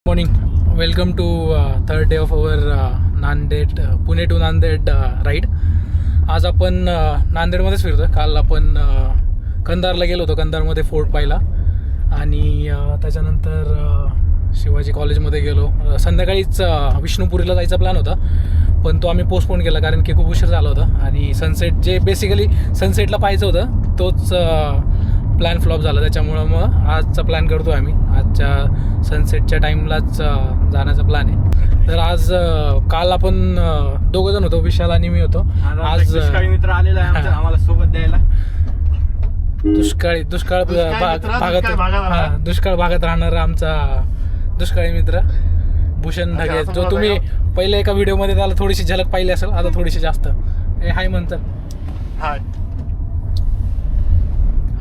Morning. Welcome to third day of our Nanded Pune to Nanded ride. आज आपण नांदेडमध्येच फिरतो. काल आपण कंधारला गेलो होतो. कंधारमध्ये फोर्ट पाहिला आणि त्याच्यानंतर शिवाजी कॉलेजमध्ये गेलो. संध्याकाळीच विष्णुपुरीला जायचा प्लॅन होता, पण तो आम्ही पोस्टपोन केला कारण की खूप उशीर झाला होता आणि सनसेट जे बेसिकली सनसेटला पाहायचं होतं तोच प्लॅन फ्लॉप झाला. त्याच्यामुळं मग आजचा प्लॅन करतो आम्ही. आजच्या सनसेटच्या टाईमलाच जाण्याचा प्लॅन आहे. तर आज काल आपण दोघं जण होतो, विशाल आणि मी होतो. आज दुष्काळी मित्र आलेला आहे आम्हाला सोबत द्यायला. दुष्काळ भागात राहणारा आमचा दुष्काळी मित्र भूषण ढगे, जो तुम्ही पहिल्या एका व्हिडिओमध्ये त्याला थोडीशी झलक पाहिली असेल, आता थोडीशी जास्त. हाय म्हणतात. हाय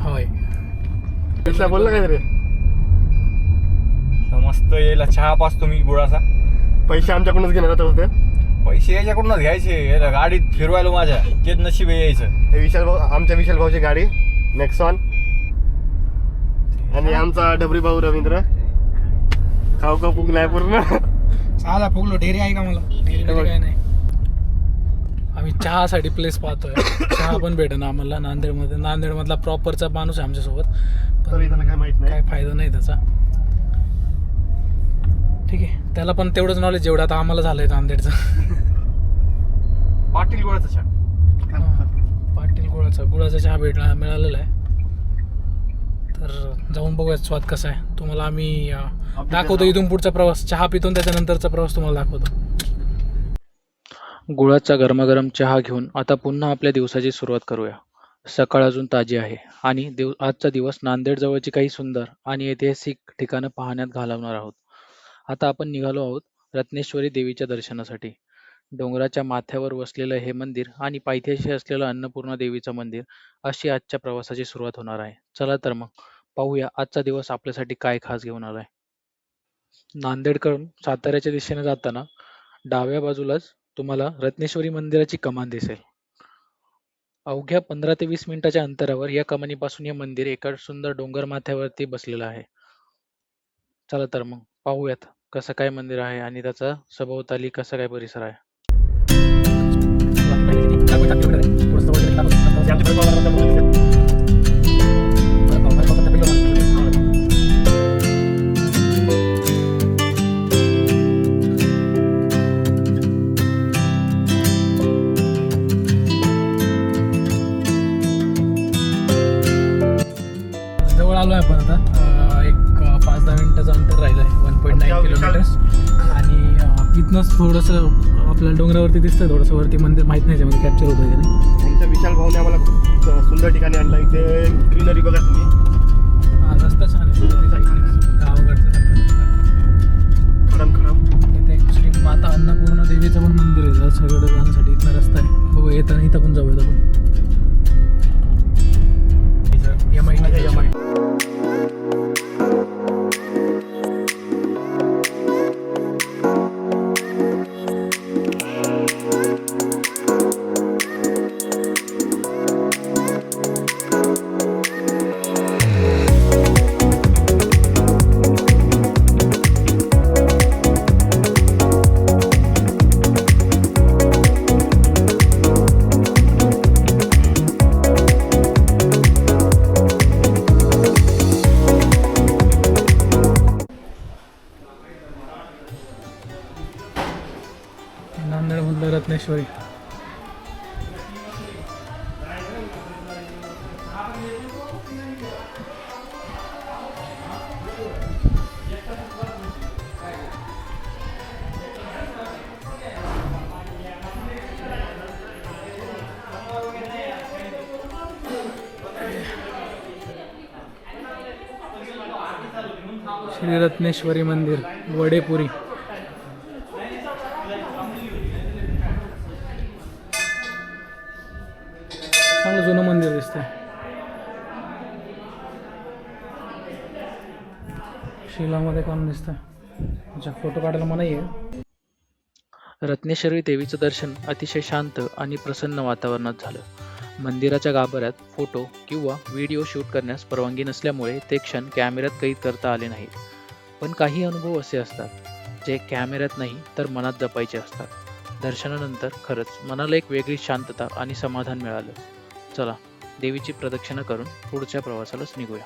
होय बोलला काय रे. मस्त यायला चहा पाचतो मी गुळाचा. पैसे आमच्याकडूनच घेणार होते. पैसे याच्याकडूनच घ्यायचे, गाडीत फिरवायला माझ्या तेच नशीब यायचं. हे विशाल भाऊ, आमच्या विशाल भाऊची गाडी नेक्सॉन, आणि आमचा डबरी भाऊ रवींद्र. खाऊ का पूक नाही पूर्ण. साधा फुगलो. ढेरी आहे का मला? ढेरी काय नाही. आम्ही चहासाठी प्लेस पाहतोय. चहा पण भेटेन आम्हाला नांदेडमध्ये. नांदेडमधला प्रॉपरचा माणूस आहे आमच्यासोबत, पण काय माहित नाही, काय फायदा नाही त्याचा. ठीक आहे, त्याला पण तेवढंच नॉलेज जेवढं आता आम्हाला झालंय नांदेडचं. पाटील गुळाचा चहा. पाटील गुळाचा चहा मिळालेला आहे. तर जाऊन बघूयात स्वाद कसा आहे. तुम्हाला आम्ही दाखवतो इथून पुढचा प्रवास. चहा पितून त्याच्यानंतरचा प्रवास तुम्हाला दाखवतो. गुळाचा गरमागरम चहा घेऊन आता पुन्हा आपल्या दिवसाची सुरुवात करूया. सकाळ अजून ताजी आहे आणि आजचा दिवस नांदेड जवळची काही सुंदर आणि ऐतिहासिक ठिकाणं पाहण्यात घालवणार आहोत. आता आपण निघालो आहोत रत्नेश्वरी देवीच्या दर्शनासाठी. डोंगराच्या माथ्यावर वसलेलं हे मंदिर आणि पायथ्याशी असलेलं अन्नपूर्णा देवीचं मंदिर, अशी आजच्या प्रवासाची सुरुवात होणार आहे. चला तर मग पाहूया आजचा दिवस आपल्यासाठी काय खास घेऊन आलाय. नांदेडकडून साताऱ्याच्या दिशेने जाताना डाव्या बाजूलाच तुम्हाला रत्नेश्वरी मंदिराची कमान दिसेल. अवघ्या 15 ते 20 मिनिटाच्या अंतरावर या कमानीपासून हे मंदिर एका सुंदर डोंगर माथ्यावरती बसलेलं आहे. चला तर मग पाहूयात कसं काय मंदिर आहे आणि त्याचा सभोवताली कसा काय परिसर आहे. जवळ आलो आहे आपण आता. एक 5-10 मिनिटाचं अंतर राहिलं आहे. 1.9 किलोमीटर्स. आणि इथनंच थोडंसं आपल्याला डोंगरावरती दिसतंय. थोडंसं वरती मंदिर माहीत नाही त्यामध्ये कॅप्चर होतं की नाही. आमच्या विशाल भाऊने आम्हाला खूप सुंदर ठिकाणी आणलं. इथे ग्रीनरी बघा तुम्ही. रस्ता छान आहे. गावाकडचं खडम खडम. इथे एक श्री माता अन्नपूर्णा देवीचं पण मंदिर आहे. सगळं जाण्यासाठी इथला रस्ता आहे. बघू येताना इथं पण जाऊयात आपण. नांदेडमधलं रत्नेश्वरी. श्री रत्नेश्वरी मंदिर, वडेपुरी. चांगलं जुनं मंदिर दिसतंय. शिलामध्ये काम दिसतंय. अच्छा, फोटो काढायला मनाई आहे. रत्नेश्वरी देवीचं दर्शन अतिशय शांत आणि प्रसन्न वातावरणात झालं. मंदिराच्या गाभाऱ्यात फोटो किंवा व्हिडिओ शूट करण्यास परवानगी नसल्यामुळे ते क्षण कॅमेऱ्यात कैद करता आले नाहीत. पण काही अनुभव असे असतात जे कॅमेऱ्यात नाही तर मनात जपायचे असतात. दर्शनानंतर खरंच मनाला एक वेगळी शांतता आणि समाधान मिळालं. चला देवीची प्रदक्षिणा करून पुढच्या प्रवासालाच निघूया.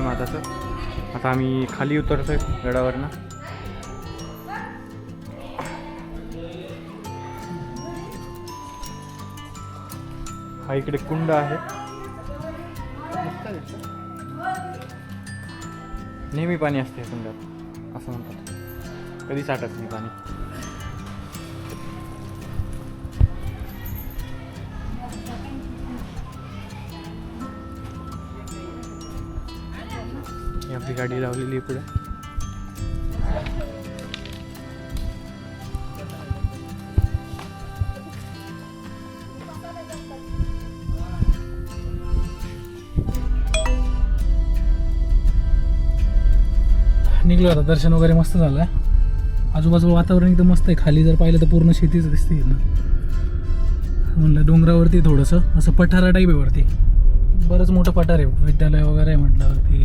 माताचं आता आम्ही खाली उतरतोय गडावरनं. हा इकडे कुंड आहे. नेहमी पाणी असते कुंडात असं म्हणतात, कधी साठत नाही पाणी. ही आपली गाडी लावलेली आहे पुढे. निघलो आता. दर्शन वगैरे मस्त झालं आहे. आजूबाजूला वातावरण एकदम मस्त आहे. खाली जर पाहिलं तर पूर्ण शेतीच दिसते ना. म्हणलं डोंगरावरती थोडंसं असं पठारा टाईप आहे वरती. बरंच मोठं पठार आहे, विद्यालय वगैरे आहे म्हटल्यावरती.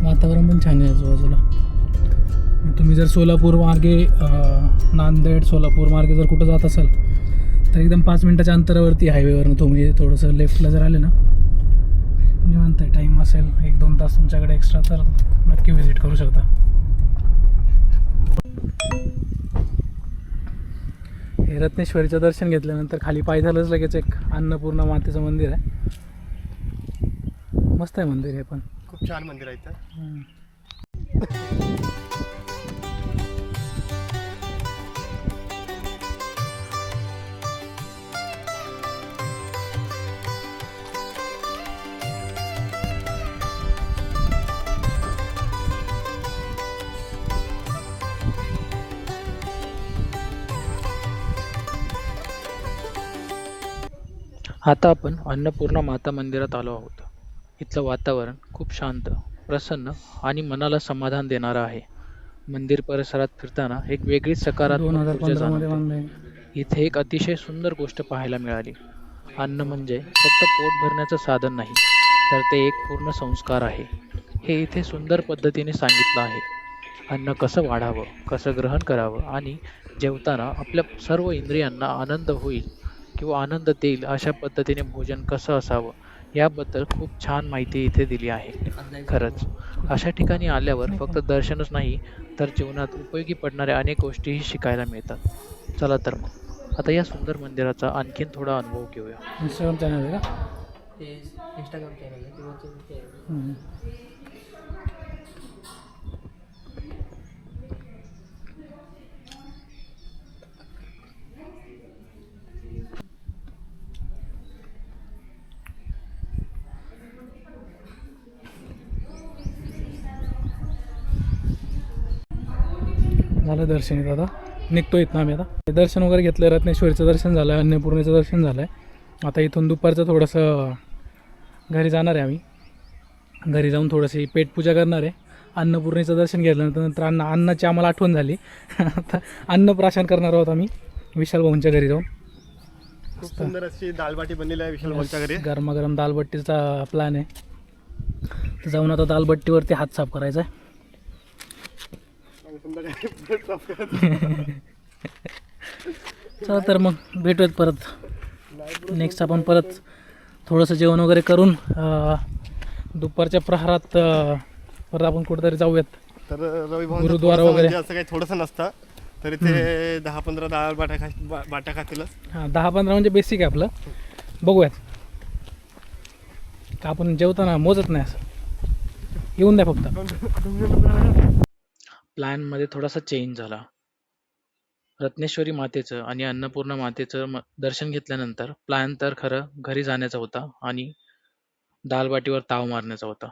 वातावरण पण छान आहे आजूबाजूला. तुम्ही जर सोलापूर मार्गे नांदेड सोलापूर मार्गे जर कुठं जात असाल तर एकदम 5 मिनटाच्या अंतरावरती हायवेवरनं तुम्ही थोडंसं लेफ्टला जर आले ना, निवांत टाईम असेल 1-2 तास तुमच्याकडे एक्स्ट्रा तर नक्की व्हिजिट करू शकता. हे रत्नेश्वरीचं दर्शन घेतल्यानंतर खाली पायथ्यालाच लगेच एक अन्नपूर्णा मातेचं मंदिर आहे. मस्त आहे मंदिर हे पण. खूप छान मंदिर आहे इथं. आता आपण अन्नपूर्णा माता मंदिरात आलो आहोत. इथलं वातावरण खूप शांत, प्रसन्न आणि मनाला समाधान देणारं आहे. मंदिर परिसरात फिरताना एक वेगळीच सकारात्मक ऊर्जा 2015 मध्ये जाणवते. बांधलंय. इथे एक अतिशय सुंदर गोष्ट पाहायला मिळाली. अन्न म्हणजे फक्त पोट भरण्याचं साधन नाही, तर ते एक पूर्ण संस्कार आहे. हे इथे सुंदर पद्धतीने सांगितलं आहे. अन्न कसं वाढावं, कसं ग्रहण करावं आणि जेवताना आपल्या सर्व इंद्रियांना आनंद होईल किंवा आनंद देईल अशा पद्धतीने भोजन कसं असावं याबद्दल खूप छान माहिती इथे दिली आहे. खरंच अशा ठिकाणी आल्यावर फक्त दर्शनच नाही तर जीवनात उपयोगी पडणाऱ्या अनेक गोष्टीही शिकायला मिळतात. चला तर मग आता या सुंदर मंदिराचा आणखीन थोडा अनुभव घेऊया. इंस्टाग्राम चॅनल आहे का? इंस्टाग्राम चॅनल आहे किंवा हम्म. झालं दर्शन इथं. आता निघतो इथनं आम्ही. आता दर्शन वगैरे घेतलं. रत्नेश्वरीचं दर्शन झालं आहे, अन्नपूर्णेचं दर्शन झालं आहे. आता इथून दुपारचं थोडंसं घरी जाणार आहे आम्ही. घरी जाऊन थोडंशी पेटपूजा करणार आहे. अन्नपूर्णेचं दर्शन घेतल्यानंतर नंतर अन्नाची आम्हाला आठवण झाली. आता अन्नप्राशन करणार आहोत आम्ही विशाल भाऊंच्या घरी जाऊन. खूप सुंदर अशी दालबाटी बनलेली आहे विशाल भाऊच्या घरी. गरमागरम दालबट्टीचा प्लॅन आहे. तर जाऊन आता दालबट्टीवरती हात साफ करायचा आहे. चला तर मग भेटूयात परत. नेक्स्ट आपण परत थोडंसं जेवण वगैरे करून दुपारच्या प्रहारात परत आपण कुठेतरी जाऊयात. तर रवी भाऊ गुरुद्वारा वगैरे. असं काही थोडंसं नसतं तरी ते 10-15 दाल बाटा खातीलच. हां 10-15 म्हणजे बेसिक आहे आपलं. बघूयात. का आपण जेवताना मोजत नाही असं, येऊन द्या फक्त. प्लॅनमध्ये थोडासा चेंज झाला. रत्नेश्वरी मातेचं आणि अन्नपूर्णा मातेचं दर्शन घेतल्यानंतर प्लॅन तर खरं घरी जाण्याचा होता आणि दालबाटीवर ताव मारण्याचा होता.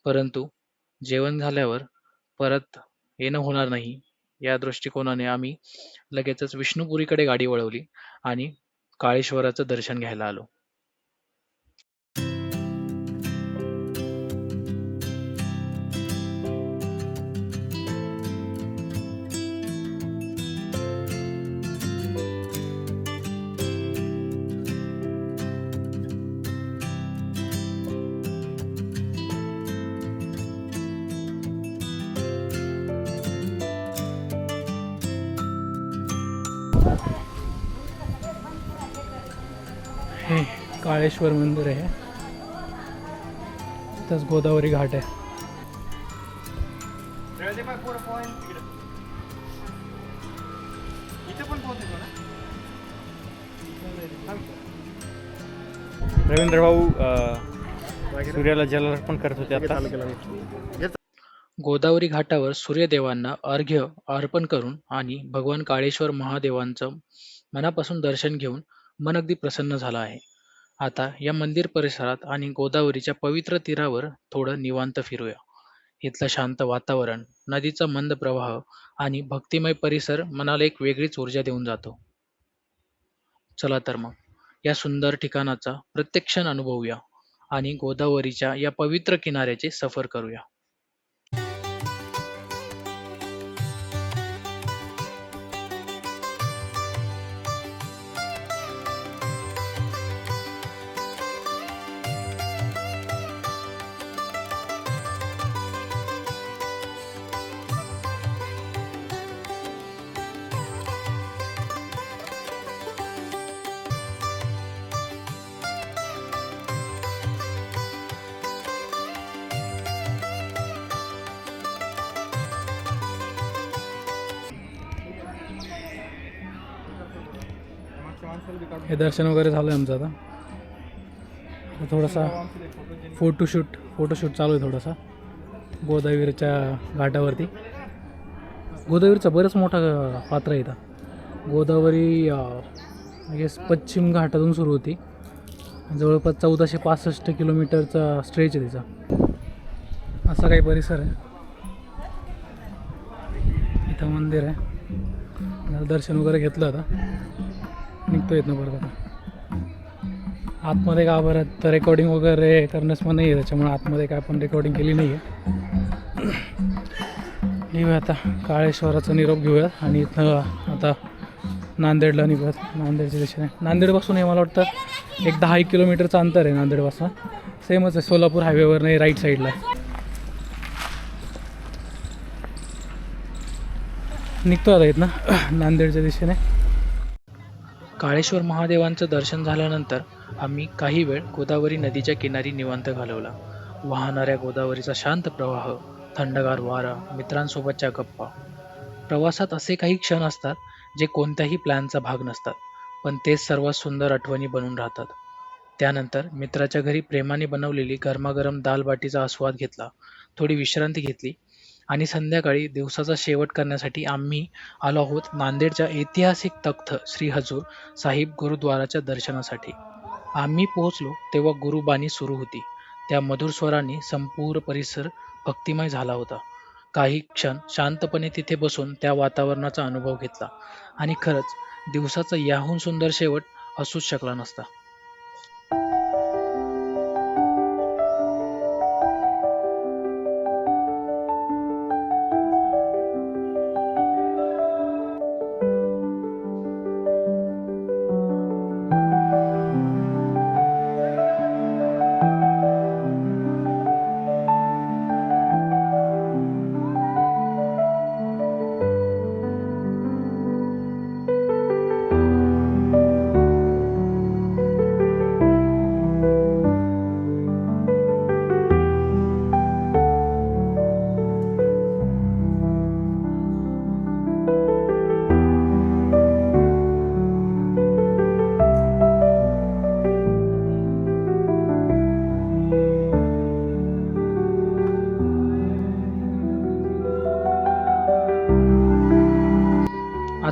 परंतु जेवण झाल्यावर परत येणं होणार नाही या दृष्टिकोनाने आम्ही लगेचच विष्णुपुरीकडे गाडी वळवली आणि काळेश्वराचं दर्शन घ्यायला आलो. हे काळेश्वर मंदिर आहे, तिथंच गोदावरी घाट आहे. रवींद्र भाऊ सूर्याला जलार्पण करत होते आता. गोदावरी घाटावर सूर्यदेवांना अर्घ्य अर्पण करून आणि भगवान काळेश्वर महादेवांचं मनापासून दर्शन घेऊन मन अगदी प्रसन्न झालं आहे. आता या मंदिर परिसरात आणि गोदावरीच्या पवित्र तीरावर थोडं निवांत फिरूया. इथलं शांत वातावरण, नदीचा मंद प्रवाह आणि भक्तिमय परिसर मनाला एक वेगळीच ऊर्जा देऊन जातो. चला तर मग या सुंदर ठिकाणाचा प्रत्येक क्षण अनुभवूया आणि गोदावरीच्या या पवित्र किनाऱ्याचे सफर करूया. हे दर्शन वगैरे झालं आहे आमचं. आता थोडासा फोटोशूट चालू आहे थोडासा गोदावरीच्या घाटावरती. गोदावरीचा बरंच मोठा पात्र आहे इथं. गोदावरी पश्चिम घाटातून सुरू होती, जवळपास 1465 किलोमीटरचा स्ट्रेच आहे तिचा. असा काही परिसर आहे. इथं मंदिर आहे, दर्शन वगैरे घेतलं. आता निघतो येत ना परत. आता आतमध्ये का बरं तर रेकॉर्डिंग वगैरे करण्यास पण नाही आहे, त्याच्यामुळे आतमध्ये काय आपण रेकॉर्डिंग केली नाही आहे. निघूया आता काळेश्वराचा निरोप घेऊया आणि इथं आता नांदेडला निघूयात. नांदेडच्या दिशेने नांदेडपासून हे मला वाटतं एक 10 किलोमीटरचं अंतर आहे नांदेडपासून. सेमच आहे, सोलापूर हायवेवर नाही, राईट साईडला निघतो आता इथनं नांदेडच्या दिशेने. काळेश्वर महादेवांचं दर्शन झाल्यानंतर आम्ही काही वेळ गोदावरी नदीच्या किनारी निवांत घालवला. वाहणाऱ्या गोदावरीचा शांत प्रवाह, थंडगार वारा, मित्रांसोबतच्या गप्पा. प्रवासात असे काही क्षण असतात जे कोणत्याही प्लॅनचा भाग नसतात, पण तेच सर्वात सुंदर आठवणी बनून राहतात. त्यानंतर मित्राच्या घरी प्रेमाने बनवलेली गरमागरम दालबाटीचा आस्वाद घेतला, थोडी विश्रांती घेतली आणि संध्याकाळी दिवसाचा शेवट करण्यासाठी आम्ही आलो आहोत नांदेडच्या ऐतिहासिक तख्त श्री हजूर साहिब गुरुद्वाराच्या दर्शनासाठी. आम्ही पोहोचलो तेव्हा गुरुबाणी सुरू होती. त्या मधुर स्वरांनी संपूर्ण परिसर भक्तिमय झाला होता. काही क्षण शांतपणे तिथे बसून त्या वातावरणाचा अनुभव घेतला आणि खरंच दिवसाचा याहून सुंदर शेवट असूच शकला नसता.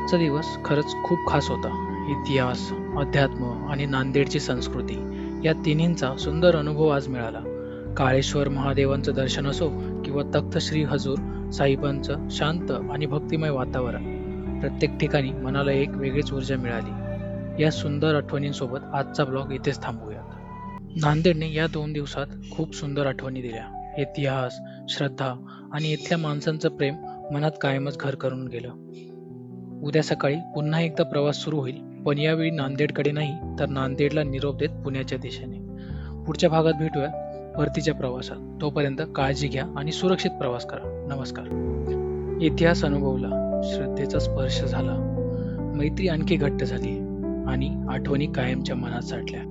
आजचा दिवस खरंच खूप खास होता. इतिहास, अध्यात्म आणि नांदेडची संस्कृती या तिन्हींचा सुंदर अनुभव आज मिळाला. काळेश्वर महादेवांचं दर्शन असो किंवा तख्त श्री हजूर साहिबांचं शांत आणि भक्तिमय वातावरण, प्रत्येक ठिकाणी मनाला एक वेगळीच ऊर्जा मिळाली. या सुंदर आठवणींसोबत आजचा ब्लॉग इथेच थांबवूयात. नांदेडने या 2 दिवसात खूप सुंदर आठवणी दिल्या. इतिहास, श्रद्धा आणि इथल्या माणसांचं प्रेम मनात कायमच घर करून गेलं. उद्या सकाळी पुन्हा एकदा प्रवास सुरू होईल, पण यावेळी नांदेडकडे नाही तर नांदेडला निरोप देत पुण्याच्या दिशेने. पुढच्या भागात भेटूया परतीच्या प्रवासात. तोपर्यंत काळजी घ्या आणि सुरक्षित प्रवास करा. नमस्कार. इतिहास अनुभवला, श्रद्धेचा स्पर्श झाला, मैत्री आणखी घट्ट झाली आणि आठवणी कायमच्या मनात साठल्या.